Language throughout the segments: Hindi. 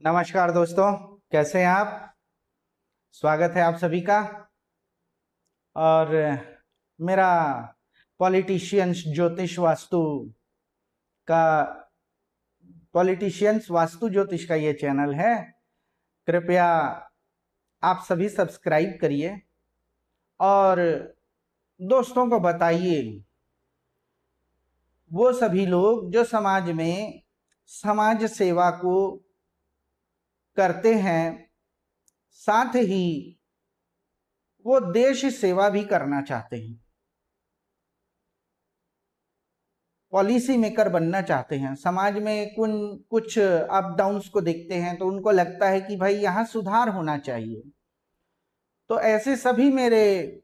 नमस्कार दोस्तों, कैसे हैं आप। स्वागत है आप सभी का। और मेरा पॉलिटिशियंस ज्योतिष वास्तु का पॉलिटिशियंस वास्तु ज्योतिष का ये चैनल है। कृपया आप सभी सब्सक्राइब करिए और दोस्तों को बताइए। वो सभी लोग जो समाज में समाज सेवा को करते हैं, साथ ही वो देश सेवा भी करना चाहते हैं, पॉलिसी मेकर बनना चाहते हैं, समाज में कुछ अप डाउन्स को देखते हैं तो उनको लगता है कि भाई यहाँ सुधार होना चाहिए। तो ऐसे सभी मेरे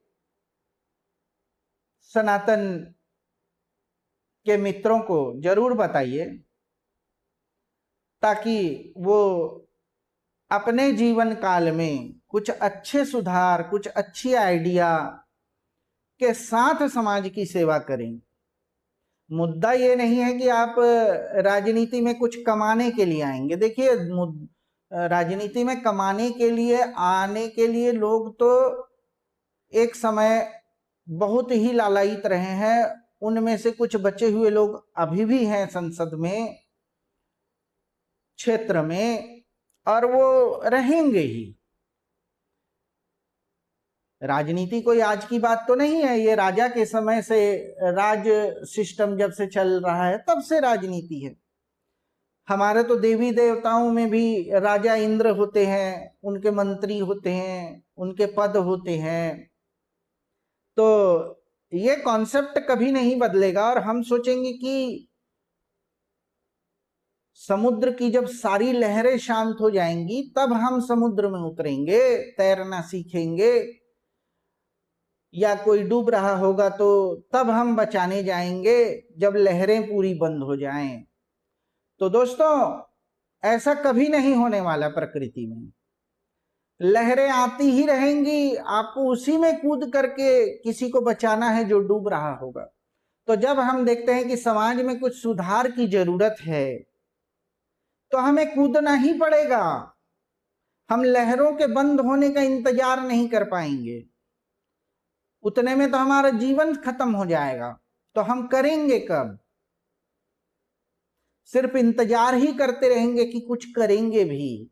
सनातन के मित्रों को जरूर बताइए, ताकि वो अपने जीवन काल में कुछ अच्छे सुधार, कुछ अच्छी आइडिया के साथ समाज की सेवा करें। मुद्दा ये नहीं है कि आप राजनीति में कुछ कमाने के लिए आएंगे। देखिए, राजनीति में कमाने के लिए आने के लिए लोग तो एक समय बहुत ही लालायित रहे हैं। उनमें से कुछ बचे हुए लोग अभी भी हैं संसद में, क्षेत्र में, और वो रहेंगे ही। राजनीति कोई आज की बात तो नहीं है, ये राजा के समय से, राज सिस्टम जब से चल रहा है तब से राजनीति है। हमारे तो देवी देवताओं में भी राजा इंद्र होते हैं, उनके मंत्री होते हैं, उनके पद होते हैं। तो ये कॉन्सेप्ट कभी नहीं बदलेगा। और हम सोचेंगे कि समुद्र की जब सारी लहरें शांत हो जाएंगी तब हम समुद्र में उतरेंगे, तैरना सीखेंगे, या कोई डूब रहा होगा तो तब हम बचाने जाएंगे जब लहरें पूरी बंद हो जाएं। तो दोस्तों, ऐसा कभी नहीं होने वाला। प्रकृति में लहरें आती ही रहेंगी, आपको उसी में कूद करके किसी को बचाना है जो डूब रहा होगा। तो जब हम देखते हैं कि समाज में कुछ सुधार की जरूरत है तो हमें कूदना ही पड़ेगा। हम लहरों के बंद होने का इंतजार नहीं कर पाएंगे, उतने में तो हमारा जीवन खत्म हो जाएगा। तो हम करेंगे कब? सिर्फ इंतजार ही करते रहेंगे कि कुछ करेंगे भी।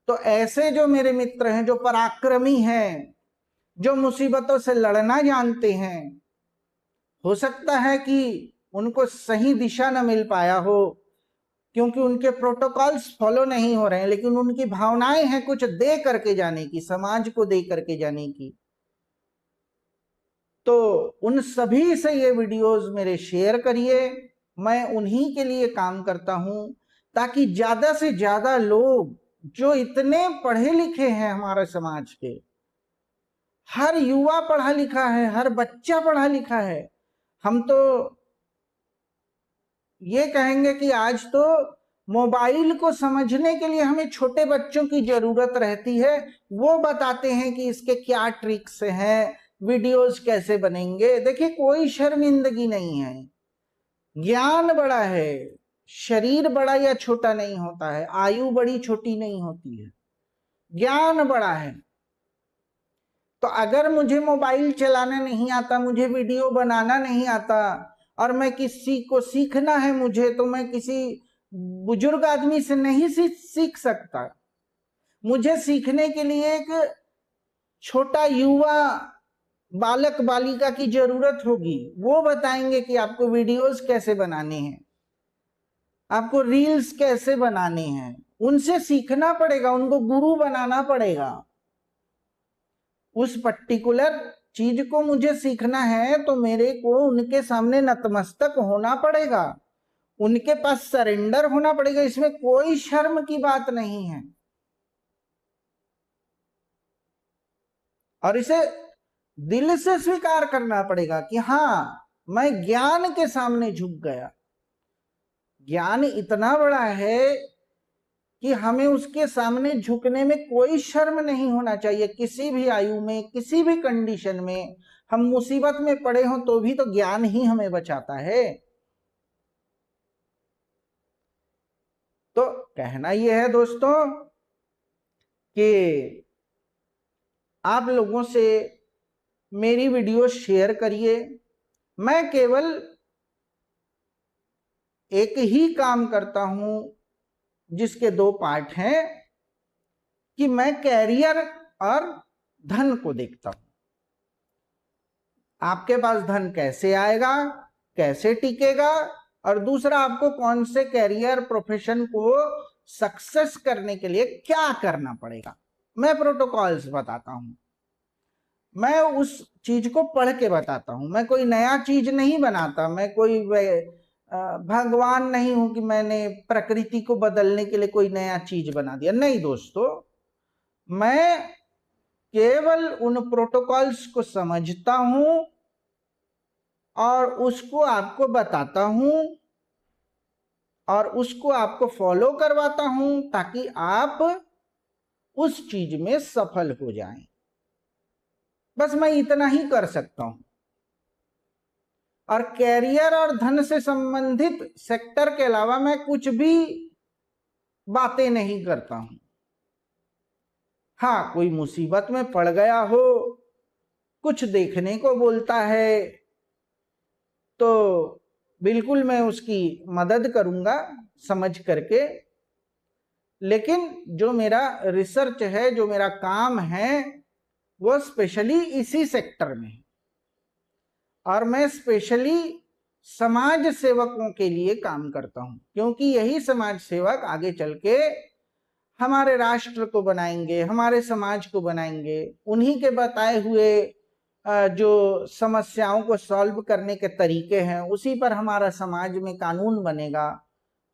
तो ऐसे जो मेरे मित्र हैं, जो पराक्रमी हैं, जो मुसीबतों से लड़ना जानते हैं, हो सकता है कि उनको सही दिशा न मिल पाया हो क्योंकि उनके प्रोटोकॉल्स फॉलो नहीं हो रहे हैं, लेकिन उनकी भावनाएं हैं कुछ दे करके जाने की, समाज को दे करके जाने की। तो उन सभी से ये वीडियोस मेरे शेयर करिए। मैं उन्हीं के लिए काम करता हूं ताकि ज्यादा से ज्यादा लोग, जो इतने पढ़े लिखे हैं हमारे समाज के, हर युवा पढ़ा लिखा है, हर बच्चा पढ़ा लिखा है। हम तो ये कहेंगे कि आज तो मोबाइल को समझने के लिए हमें छोटे बच्चों की जरूरत रहती है। वो बताते हैं कि इसके क्या ट्रिक्स हैं, वीडियोस कैसे बनेंगे। देखिए, कोई शर्मिंदगी नहीं है, ज्ञान बड़ा है। शरीर बड़ा या छोटा नहीं होता है, आयु बड़ी छोटी नहीं होती है, ज्ञान बड़ा है। तो अगर मुझे मोबाइल चलाना नहीं आता, मुझे वीडियो बनाना नहीं आता, और मैं किसी को सीखना है मुझे, तो मैं किसी बुजुर्ग आदमी से नहीं सीख सकता। मुझे सीखने के लिए एक छोटा युवा बालक बालिका की जरूरत होगी। वो बताएंगे कि आपको वीडियोस कैसे बनाने हैं, आपको रील्स कैसे बनाने हैं। उनसे सीखना पड़ेगा, उनको गुरु बनाना पड़ेगा। उस पर्टिकुलर चीज को मुझे सीखना है तो मेरे को उनके सामने नतमस्तक होना पड़ेगा, उनके पास सरेंडर होना पड़ेगा। इसमें कोई शर्म की बात नहीं है, और इसे दिल से स्वीकार करना पड़ेगा कि हाँ, मैं ज्ञान के सामने झुक गया। ज्ञान इतना बड़ा है कि हमें उसके सामने झुकने में कोई शर्म नहीं होना चाहिए। किसी भी आयु में, किसी भी कंडीशन में हम मुसीबत में पड़े हों तो भी तो ज्ञान ही हमें बचाता है। तो कहना यह है दोस्तों कि आप लोगों से मेरी वीडियो शेयर करिए। मैं केवल एक ही काम करता हूं जिसके दो पार्ट हैं कि मैं कैरियर और धन को देखता हूं। आपके पास धन कैसे आएगा, कैसे टिकेगा, और दूसरा आपको कौन से कैरियर प्रोफेशन को सक्सेस करने के लिए क्या करना पड़ेगा। मैं प्रोटोकॉल्स बताता हूं, मैं उस चीज को पढ़ के बताता हूं। मैं कोई नया चीज नहीं बनाता, मैं कोई भगवान नहीं हूं कि मैंने प्रकृति को बदलने के लिए कोई नया चीज बना दिया। नहीं दोस्तों, मैं केवल उन प्रोटोकॉल्स को समझता हूं और उसको आपको बताता हूं और उसको आपको फॉलो करवाता हूं ताकि आप उस चीज में सफल हो जाएं। बस मैं इतना ही कर सकता हूं। और कैरियर और धन से संबंधित सेक्टर के अलावा मैं कुछ भी बातें नहीं करता हूं। हाँ, कोई मुसीबत में पड़ गया हो, कुछ देखने को बोलता है, तो बिल्कुल मैं उसकी मदद करूंगा समझ करके। लेकिन जो मेरा रिसर्च है, जो मेरा काम है, वो स्पेशली इसी सेक्टर में है। और मैं स्पेशली समाज सेवकों के लिए काम करता हूं, क्योंकि यही समाज सेवक आगे चल के हमारे राष्ट्र को बनाएंगे, हमारे समाज को बनाएंगे। उन्हीं के बताए हुए जो समस्याओं को सॉल्व करने के तरीके हैं, उसी पर हमारा समाज में कानून बनेगा।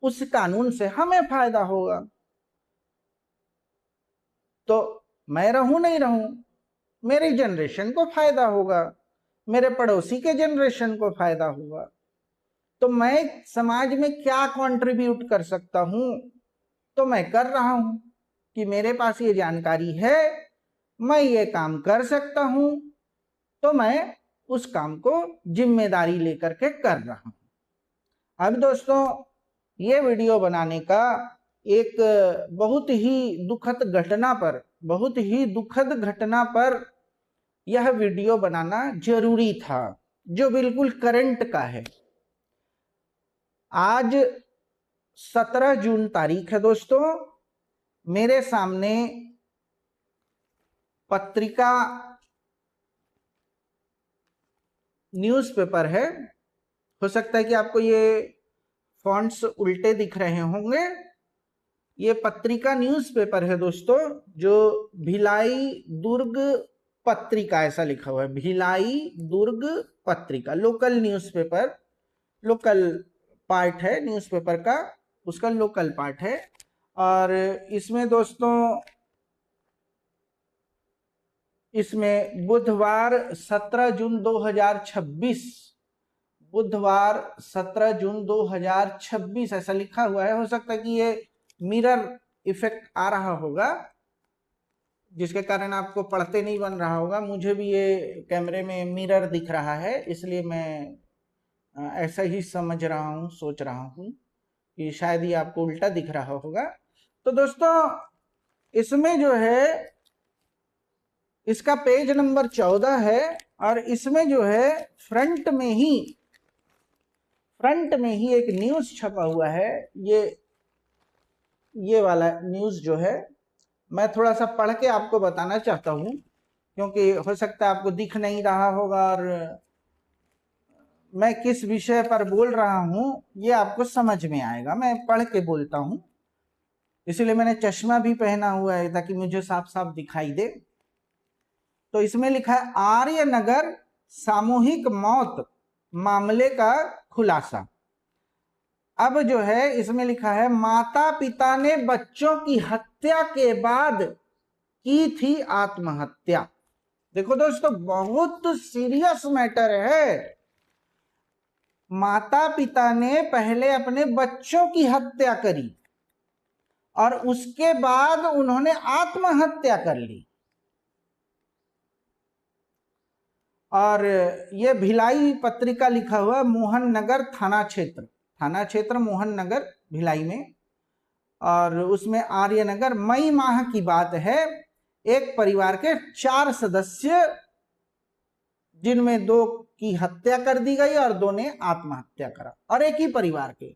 उस कानून से हमें फायदा होगा। तो मैं रहूं नहीं रहूं, मेरी जनरेशन को फायदा होगा, मेरे पड़ोसी के जनरेशन को फायदा होगा। तो मैं समाज में क्या कंट्रीब्यूट कर सकता हूं, तो मैं कर रहा हूं कि मेरे पास ये जानकारी है, मैं ये काम कर सकता हूं, तो मैं उस काम को जिम्मेदारी लेकर के कर रहा हूं। अब दोस्तों, ये वीडियो बनाने का एक बहुत ही दुखद घटना पर यह वीडियो बनाना जरूरी था, जो बिल्कुल करंट का है। आज 17 जून तारीख है दोस्तों। मेरे सामने पत्रिका न्यूज़पेपर है। हो सकता है कि आपको ये फॉन्ट्स उल्टे दिख रहे होंगे। ये पत्रिका न्यूज़पेपर है दोस्तों, जो भिलाई दुर्ग पत्रिका ऐसा लिखा हुआ है। भिलाई दुर्ग पत्रिका लोकल न्यूज़पेपर, लोकल पार्ट है न्यूज़पेपर का, उसका लोकल पार्ट है। और इसमें दोस्तों, इसमें बुधवार 17 जून 2026, बुधवार 17 जून 2026 ऐसा लिखा हुआ है। हो सकता है कि ये मिरर इफेक्ट आ रहा होगा, जिसके कारण आपको पढ़ते नहीं बन रहा होगा। मुझे भी ये कैमरे में मिरर दिख रहा है, इसलिए मैं ऐसा ही समझ रहा हूँ, सोच रहा हूँ कि शायद ये आपको उल्टा दिख रहा होगा। तो दोस्तों, इसमें जो है, इसका पेज नंबर 14 है और इसमें जो है फ्रंट में ही एक न्यूज छपा हुआ है। ये वाला न्यूज जो है, मैं थोड़ा सा पढ़ के आपको बताना चाहता हूं, क्योंकि हो सकता है आपको दिख नहीं रहा होगा और मैं किस विषय पर बोल रहा हूं ये आपको समझ में आएगा। मैं पढ़ के बोलता हूं, इसलिए मैंने चश्मा भी पहना हुआ है ताकि मुझे साफ साफ दिखाई दे। तो इसमें लिखा है, आर्यनगर सामूहिक मौत मामले का खुलासा। अब जो है इसमें लिखा है, माता पिता ने बच्चों की हत्या के बाद की थी आत्महत्या। देखो दोस्तों, बहुत सीरियस मैटर है। माता पिता ने पहले अपने बच्चों की हत्या करी और उसके बाद उन्होंने आत्महत्या कर ली। और ये भिलाई पत्रिका लिखा हुआ, मोहन नगर थाना क्षेत्र मोहन नगर भिलाई में। और उसमें आर्यनगर मई माह की बात है। एक परिवार के 4 सदस्य, जिनमें 2 की हत्या कर दी गई और 2 ने आत्महत्या करा, और एक ही परिवार के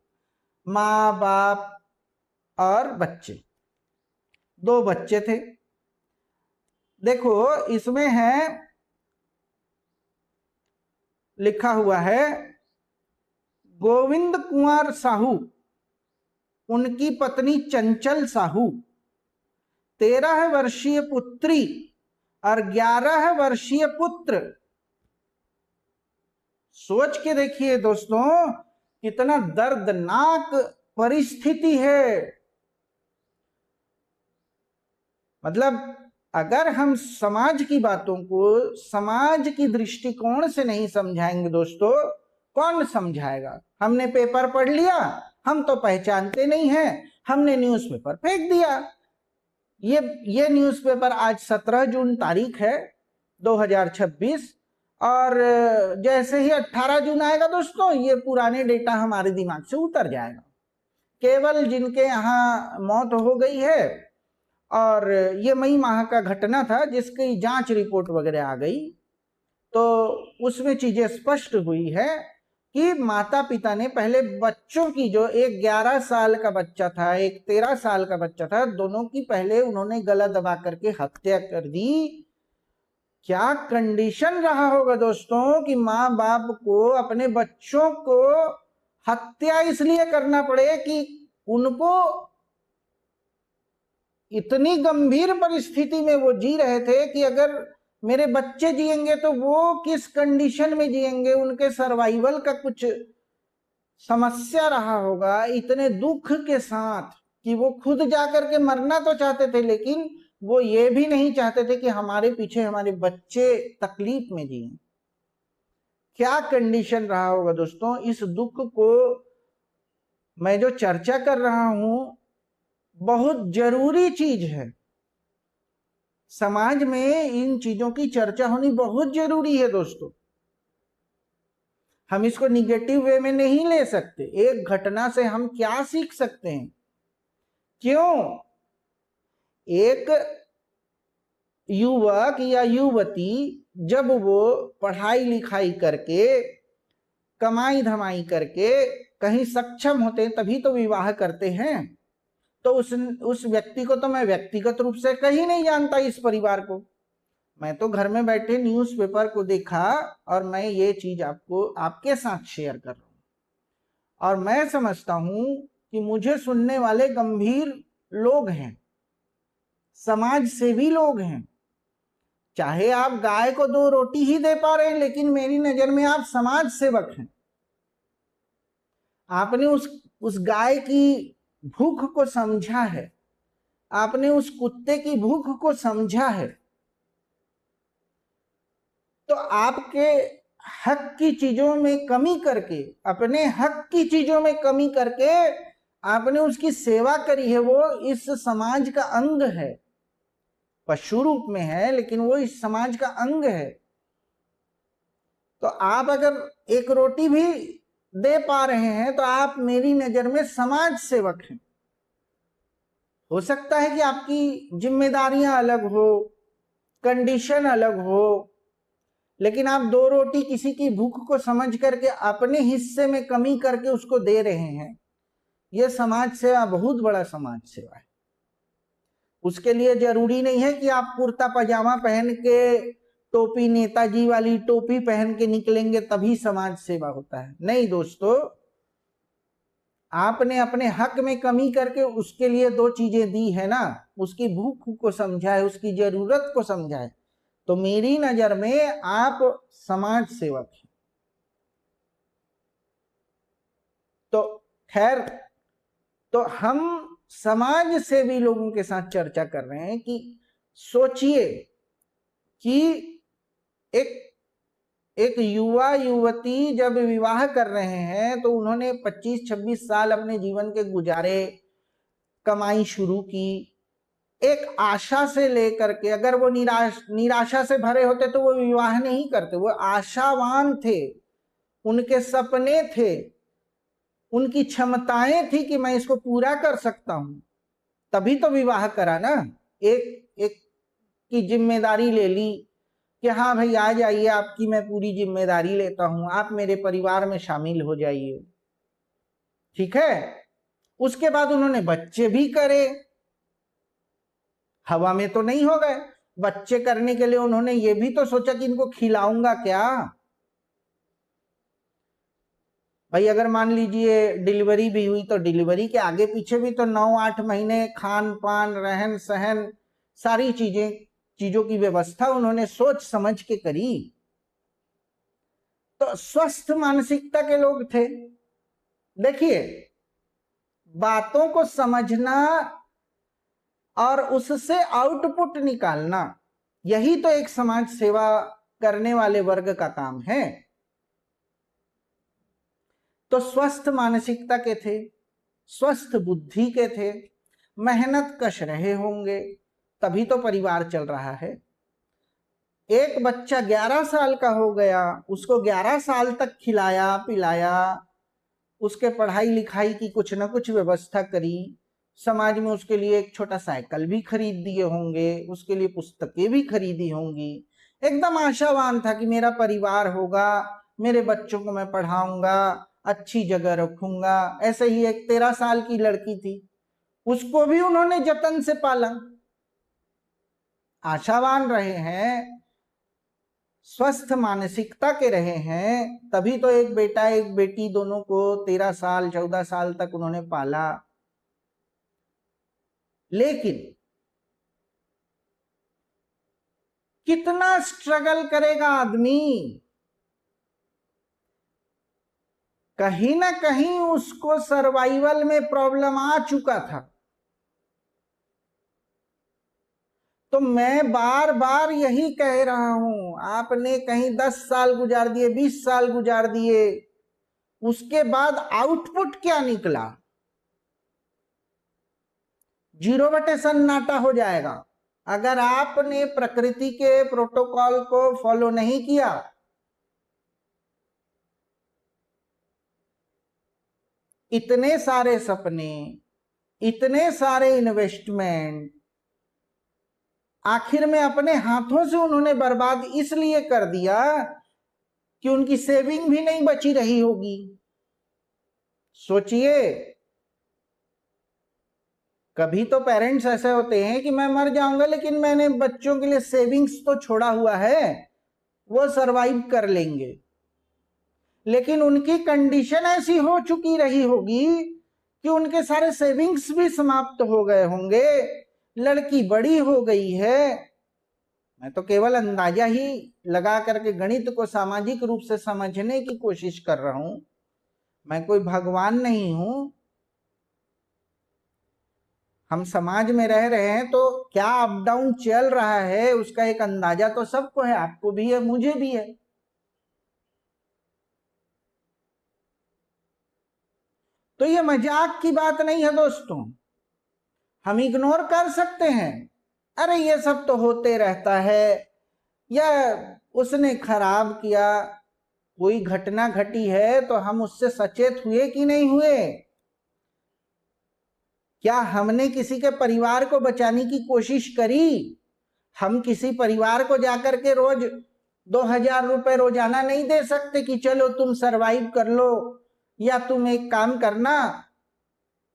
माँ बाप और बच्चे, 2 बच्चे थे। देखो इसमें है, लिखा हुआ है गोविंद कुंवर साहू, उनकी पत्नी चंचल साहू, 13 वर्षीय पुत्री और 11 वर्षीय पुत्र। सोच के देखिए दोस्तों, कितना दर्दनाक परिस्थिति है। मतलब अगर हम समाज की बातों को समाज की दृष्टिकोण से नहीं समझाएंगे दोस्तों, कौन समझाएगा? हमने पेपर पढ़ लिया, हम तो पहचानते नहीं हैं, हमने न्यूज़पेपर फेंक दिया। ये न्यूज़पेपर आज 17 जून तारीख है 2026, और जैसे ही 18 जून आएगा दोस्तों, ये पुराने डेटा हमारे दिमाग से उतर जाएगा। केवल जिनके यहाँ मौत हो गई है, और ये मई माह का घटना था जिसकी जांच रिपोर्ट वगैरह आ गई, तो उसमें चीजें स्पष्ट हुई है कि माता पिता ने पहले बच्चों की, जो एक 11 साल का बच्चा था, एक 13 साल का बच्चा था, दोनों की पहले उन्होंने गला दबा करके हत्या कर दी। क्या कंडीशन रहा होगा दोस्तों कि माँ बाप को अपने बच्चों को हत्या इसलिए करना पड़े कि उनको इतनी गंभीर परिस्थिति में वो जी रहे थे कि अगर मेरे बच्चे जिएंगे तो वो किस कंडीशन में जिएंगे, उनके सर्वाइवल का कुछ समस्या रहा होगा, इतने दुख के साथ कि वो खुद जाकर के मरना तो चाहते थे, लेकिन वो ये भी नहीं चाहते थे कि हमारे पीछे हमारे बच्चे तकलीफ में जिए। क्या कंडीशन रहा होगा दोस्तों। इस दुख को मैं जो चर्चा कर रहा हूं, बहुत जरूरी चीज है। समाज में इन चीजों की चर्चा होनी बहुत जरूरी है दोस्तों। हम इसको निगेटिव वे में नहीं ले सकते। एक घटना से हम क्या सीख सकते हैं? क्यों एक युवक या युवती जब वो पढ़ाई लिखाई करके, कमाई धमाई करके कहीं सक्षम होते हैं, तभी तो विवाह करते हैं। तो उस व्यक्ति को तो मैं व्यक्तिगत रूप से कहीं नहीं जानता, इस परिवार को। मैं तो घर में बैठे न्यूज़पेपर को देखा और मैं ये चीज आपको आपके साथ शेयर कर रहा हूं। और मैं समझता हूं कि मुझे सुनने वाले गंभीर लोग हैं, समाज सेवी लोग हैं। चाहे आप गाय को 2 रोटी ही दे पा रहे हैं, लेकिन मेरी नजर में आप समाज सेवक हैं। आपने उस गाय की भूख को समझा है, आपने उस कुत्ते की भूख को समझा है, तो आपके हक की चीजों में कमी करके, अपने हक की चीजों में कमी करके आपने उसकी सेवा करी है। वो इस समाज का अंग है, पशु रूप में है, लेकिन वो इस समाज का अंग है। तो आप अगर 1 रोटी भी दे पा रहे हैं तो आप मेरी नजर में समाज सेवक हैं। हो सकता है कि आपकी जिम्मेदारियां अलग हो, कंडीशन अलग हो, लेकिन आप 2 रोटी किसी की भूख को समझ करके अपने हिस्से में कमी करके उसको दे रहे हैं। यह समाज सेवा बहुत बड़ा समाज सेवा है। उसके लिए जरूरी नहीं है कि आप कुर्ता पजामा पहन के, टोपी, नेताजी वाली टोपी पहन के निकलेंगे तभी समाज सेवा होता है। नहीं दोस्तों, आपने अपने हक में कमी करके उसके लिए 2 चीजें दी है ना, उसकी भूख को समझा है, उसकी जरूरत को समझा है, तो मेरी नजर में आप समाज सेवक हैं। तो खैर, तो हम समाज सेवी लोगों के साथ चर्चा कर रहे हैं कि सोचिए कि एक युवा युवती जब विवाह कर रहे हैं तो उन्होंने 25-26 साल अपने जीवन के गुजारे, कमाई शुरू की, एक आशा से लेकर के। अगर वो निराशा से भरे होते तो वो विवाह नहीं करते। वो आशावान थे, उनके सपने थे, उनकी क्षमताएं थी कि मैं इसको पूरा कर सकता हूं। तभी तो विवाह करा ना। एक एक की जिम्मेदारी ले ली कि हाँ भाई आ जाइए, आपकी मैं पूरी जिम्मेदारी लेता हूं, आप मेरे परिवार में शामिल हो जाइए, ठीक है। उसके बाद उन्होंने बच्चे भी करे, हवा में तो नहीं हो गए। बच्चे करने के लिए उन्होंने ये भी तो सोचा कि इनको खिलाऊंगा क्या। भाई अगर मान लीजिए डिलीवरी भी हुई तो डिलीवरी के आगे पीछे भी तो 9-8 महीने खान पान रहन सहन सारी चीजों की व्यवस्था उन्होंने सोच समझ के करी। तो स्वस्थ मानसिकता के लोग थे। देखिए, बातों को समझना और उससे आउटपुट निकालना, यही तो एक समाज सेवा करने वाले वर्ग का काम है। तो स्वस्थ मानसिकता के थे, स्वस्थ बुद्धि के थे, मेहनत कश रहे होंगे, तभी तो परिवार चल रहा है। एक बच्चा 11 साल का हो गया, उसको 11 साल तक खिलाया पिलाया, उसके पढ़ाई लिखाई की कुछ ना कुछ व्यवस्था करी, समाज में उसके लिए एक छोटा साइकिल भी खरीद दिए होंगे, उसके लिए पुस्तकें भी खरीदी होंगी, एकदम आशावान था कि मेरा परिवार होगा, मेरे बच्चों को मैं पढ़ाऊंगा, अच्छी जगह रखूंगा। ऐसे ही एक 13 साल की लड़की थी, उसको भी उन्होंने जतन से पाला। आशावान रहे हैं, स्वस्थ मानसिकता के रहे हैं, तभी तो एक बेटा एक बेटी दोनों को 13 साल 14 साल तक उन्होंने पाला। लेकिन कितना स्ट्रगल करेगा आदमी, कहीं ना कहीं उसको सर्वाइवल में प्रॉब्लम आ चुका था। तो मैं बार बार यही कह रहा हूं, आपने कहीं 10 साल गुजार दिए, 20 साल गुजार दिए, उसके बाद आउटपुट क्या निकला? 0 सन्नाटा हो जाएगा। अगर आपने प्रकृति के प्रोटोकॉल को फॉलो नहीं किया, इतने सारे सपने, इतने सारे इन्वेस्टमेंट आखिर में अपने हाथों से उन्होंने बर्बाद इसलिए कर दिया कि उनकी सेविंग भी नहीं बची रही होगी। सोचिए, कभी तो पेरेंट्स ऐसे होते हैं कि मैं मर जाऊंगा लेकिन मैंने बच्चों के लिए सेविंग्स तो छोड़ा हुआ है, वो सरवाइव कर लेंगे। लेकिन उनकी कंडीशन ऐसी हो चुकी रही होगी कि उनके सारे सेविंग्स भी समाप्त हो गए होंगे, लड़की बड़ी हो गई है। मैं तो केवल अंदाजा ही लगा करके गणित को सामाजिक रूप से समझने की कोशिश कर रहा हूं, मैं कोई भगवान नहीं हूं। हम समाज में रह रहे हैं तो क्या अप डाउन चल रहा है उसका एक अंदाजा तो सबको है, आपको भी है मुझे भी है। तो ये मजाक की बात नहीं है दोस्तों, हम इग्नोर कर सकते हैं, अरे ये सब तो होते रहता है, या उसने खराब किया, कोई घटना घटी है तो हम उससे सचेत हुए कि नहीं हुए? क्या हमने किसी के परिवार को बचाने की कोशिश करी? हम किसी परिवार को जाकर के रोज 2,000 रुपए रोजाना नहीं दे सकते कि चलो तुम सरवाइव कर लो, या तुम एक काम करना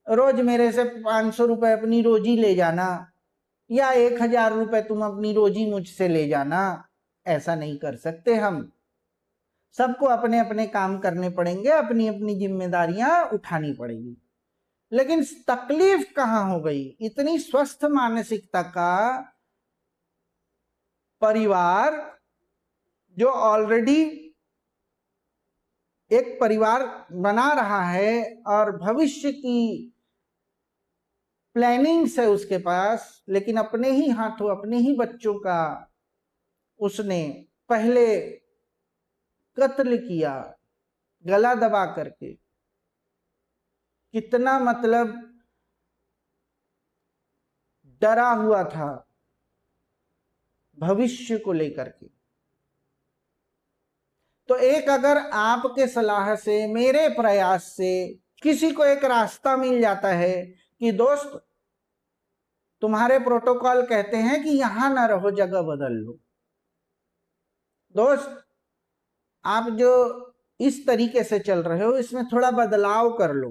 रोज मेरे से 500 रुपए अपनी रोजी ले जाना, या 1,000 रुपए तुम अपनी रोजी मुझसे ले जाना। ऐसा नहीं कर सकते हम, सबको अपने अपने काम करने पड़ेंगे, अपनी अपनी जिम्मेदारियां उठानी पड़ेगी। लेकिन तकलीफ कहां हो गई? इतनी स्वस्थ मानसिकता का परिवार जो ऑलरेडी एक परिवार बना रहा है और भविष्य की प्लानिंग्स है उसके पास, लेकिन अपने ही हाथों अपने ही बच्चों का उसने पहले कत्ल किया, गला दबा करके। कितना मतलब डरा हुआ था भविष्य को लेकर के। तो एक अगर आपके सलाह से, मेरे प्रयास से किसी को एक रास्ता मिल जाता है कि दोस्त तुम्हारे प्रोटोकॉल कहते हैं कि यहां ना रहो, जगह बदल लो। दोस्त, आप जो इस तरीके से चल रहे हो इसमें थोड़ा बदलाव कर लो।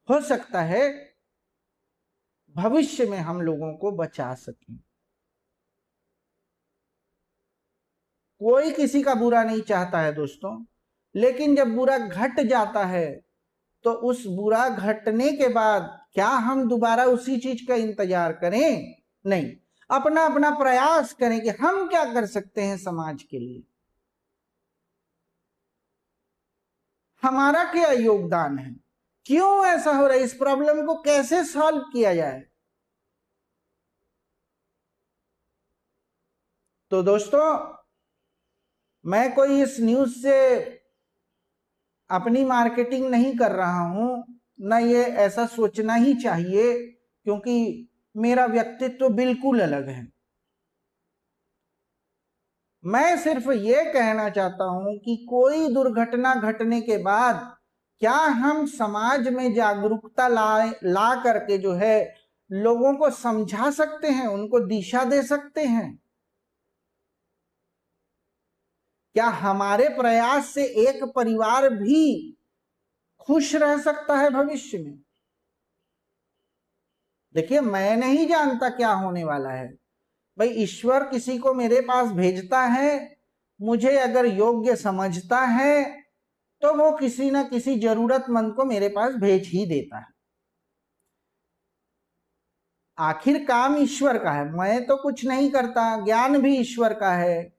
हो सकता है भविष्य में हम लोगों को बचा सकें। कोई किसी का बुरा नहीं चाहता है दोस्तों, लेकिन जब बुरा घट जाता है तो उस बुरा घटने के बाद क्या हम दोबारा उसी चीज का इंतजार करें? नहीं, अपना अपना प्रयास करें कि हम क्या कर सकते हैं समाज के लिए, हमारा क्या योगदान है, क्यों ऐसा हो रहा है, इस प्रॉब्लम को कैसे सॉल्व किया जाए। तो दोस्तों, मैं कोई इस न्यूज से अपनी मार्केटिंग नहीं कर रहा हूं, ना ये ऐसा सोचना ही चाहिए, क्योंकि मेरा व्यक्तित्व बिल्कुल अलग है। मैं सिर्फ ये कहना चाहता हूं कि कोई दुर्घटना घटने के बाद क्या हम समाज में जागरूकता ला करके जो है लोगों को समझा सकते हैं, उनको दिशा दे सकते हैं? क्या हमारे प्रयास से एक परिवार भी खुश रह सकता है भविष्य में? देखिए, मैं नहीं जानता क्या होने वाला है भाई। ईश्वर किसी को मेरे पास भेजता है, मुझे अगर योग्य समझता है तो वो किसी ना किसी जरूरतमंद को मेरे पास भेज ही देता है। आखिर काम ईश्वर का है, मैं तो कुछ नहीं करता, ज्ञान भी ईश्वर का है।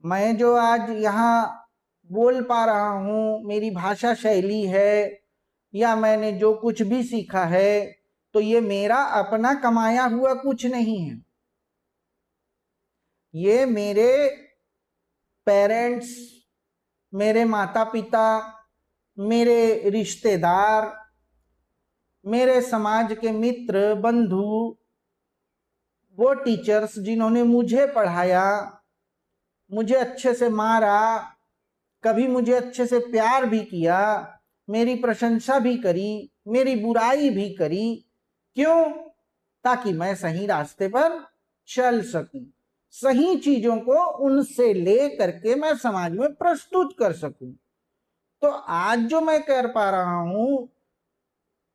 मैं जो आज यहाँ बोल पा रहा हूँ, मेरी भाषा शैली है, या मैंने जो कुछ भी सीखा है, तो ये मेरा अपना कमाया हुआ कुछ नहीं है। ये मेरे पेरेंट्स, मेरे माता पिता, मेरे रिश्तेदार, मेरे समाज के मित्र बंधु, वो टीचर्स जिन्होंने मुझे पढ़ाया, मुझे अच्छे से मारा, कभी मुझे अच्छे से प्यार भी किया, मेरी प्रशंसा भी करी, मेरी बुराई भी करी। क्यों? ताकि मैं सही रास्ते पर चल सकूं, सही चीजों को उनसे ले करके मैं समाज में प्रस्तुत कर सकूं। तो आज जो मैं कर पा रहा हूं,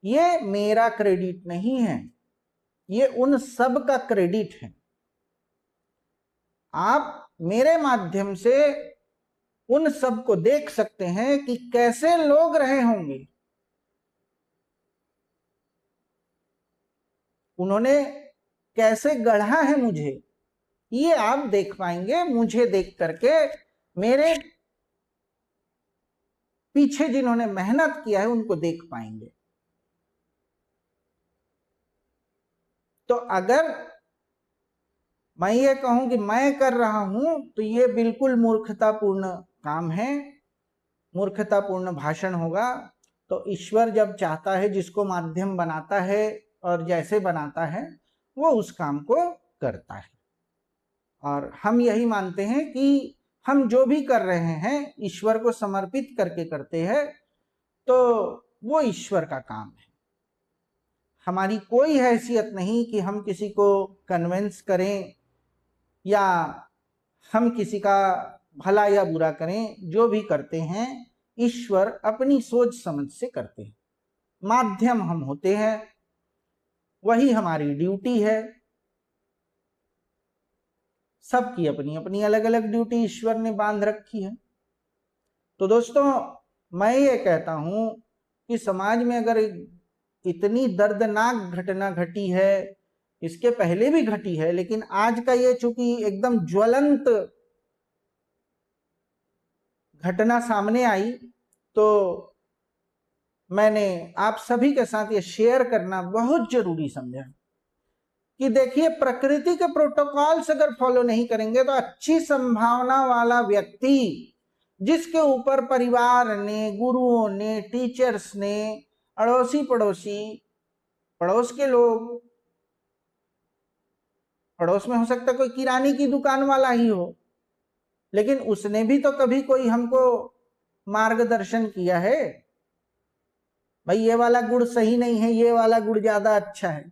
ये मेरा क्रेडिट नहीं है, ये उन सब का क्रेडिट है। आप मेरे माध्यम से उन सब को देख सकते हैं कि कैसे लोग रहे होंगे, उन्होंने कैसे गढ़ा है मुझे, ये आप देख पाएंगे मुझे देख करके। मेरे पीछे जिन्होंने मेहनत किया है उनको देख पाएंगे। तो अगर मैं ये कहूं कि मैं कर रहा हूं, तो ये बिल्कुल मूर्खतापूर्ण काम है, मूर्खतापूर्ण भाषण होगा। तो ईश्वर जब चाहता है, जिसको माध्यम बनाता है और जैसे बनाता है, वो उस काम को करता है। और हम यही मानते हैं कि हम जो भी कर रहे हैं ईश्वर को समर्पित करके करते हैं, तो वो ईश्वर का काम है। हमारी कोई हैसियत नहीं कि हम किसी को कन्विंस करें या हम किसी का भला या बुरा करें। जो भी करते हैं ईश्वर अपनी सोच समझ से करते हैं, माध्यम हम होते हैं, वही हमारी ड्यूटी है। सबकी अपनी अपनी अलग अलग ड्यूटी ईश्वर ने बांध रखी है। तो दोस्तों, मैं ये कहता हूं कि समाज में अगर इतनी दर्दनाक घटना घटी है, इसके पहले भी घटी है, लेकिन आज का ये चूंकि एकदम ज्वलंत घटना सामने आई, तो मैंने आप सभी के साथ ये शेयर करना बहुत जरूरी समझा कि देखिए, प्रकृति के प्रोटोकॉल्स अगर फॉलो नहीं करेंगे तो अच्छी संभावना वाला व्यक्ति, जिसके ऊपर परिवार ने, गुरुओं ने, टीचर्स ने, अड़ोसी पड़ोसी, पड़ोस के लोग, पड़ोस में हो सकता है कोई किराने की दुकान वाला ही हो, लेकिन उसने भी तो कभी कोई हमको मार्गदर्शन किया है, भाई ये वाला गुड़ सही नहीं है, ये वाला गुड़ ज्यादा अच्छा है।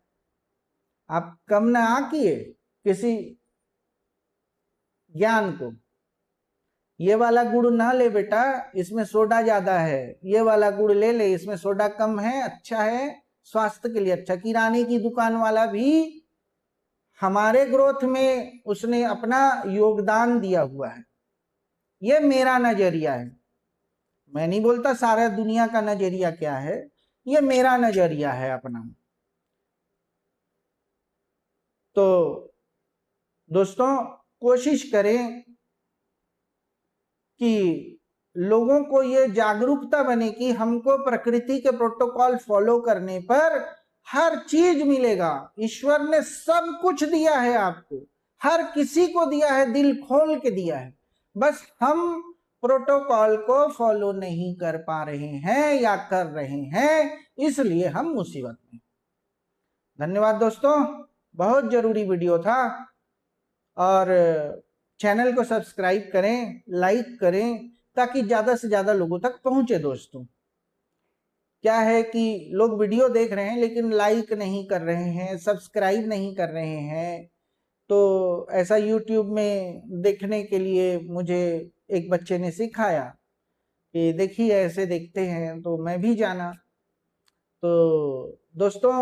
आप कम ना आकिए किसी ज्ञान को। ये वाला गुड़ ना ले बेटा, इसमें सोडा ज्यादा है, ये वाला गुड़ ले ले, इसमें सोडा कम है, अच्छा है, स्वास्थ्य के लिए अच्छा। किराने की दुकान वाला भी हमारे ग्रोथ में उसने अपना योगदान दिया हुआ है। ये मेरा नजरिया है, मैं नहीं बोलता सारा दुनिया का नजरिया क्या है, ये मेरा नजरिया है अपना। तो दोस्तों कोशिश करें कि लोगों को ये जागरूकता बने कि हमको प्रकृति के प्रोटोकॉल फॉलो करने पर हर चीज मिलेगा। ईश्वर ने सब कुछ दिया है आपको, हर किसी को दिया है, दिल खोल के दिया है, बस हम प्रोटोकॉल को फॉलो नहीं कर पा रहे हैं या कर रहे हैं, इसलिए हम मुसीबत में। धन्यवाद दोस्तों, बहुत जरूरी वीडियो था। और चैनल को सब्सक्राइब करें, लाइक करें, ताकि ज्यादा से ज्यादा लोगों तक पहुंचे। दोस्तों क्या है कि लोग वीडियो देख रहे हैं लेकिन लाइक नहीं कर रहे हैं, सब्सक्राइब नहीं कर रहे हैं। तो ऐसा यूट्यूब में देखने के लिए मुझे एक बच्चे ने सिखाया कि देखिए ऐसे देखते हैं, तो मैं भी जाना। तो दोस्तों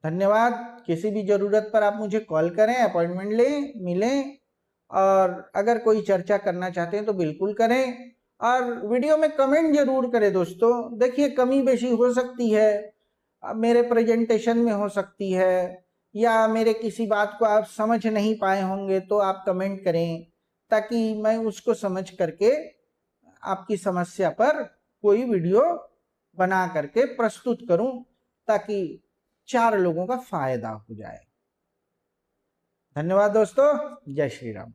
धन्यवाद। किसी भी जरूरत पर आप मुझे कॉल करें, अपॉइंटमेंट लें, मिलें, और अगर कोई चर्चा करना चाहते हैं तो बिल्कुल करें। और वीडियो में कमेंट जरूर करें दोस्तों। देखिए कमी बेशी हो सकती है, मेरे प्रेजेंटेशन में हो सकती है, या मेरे किसी बात को आप समझ नहीं पाए होंगे, तो आप कमेंट करें ताकि मैं उसको समझ करके आपकी समस्या पर कोई वीडियो बना करके प्रस्तुत करूं, ताकि 4 लोगों का फायदा हो जाए। धन्यवाद दोस्तों, जय श्री राम।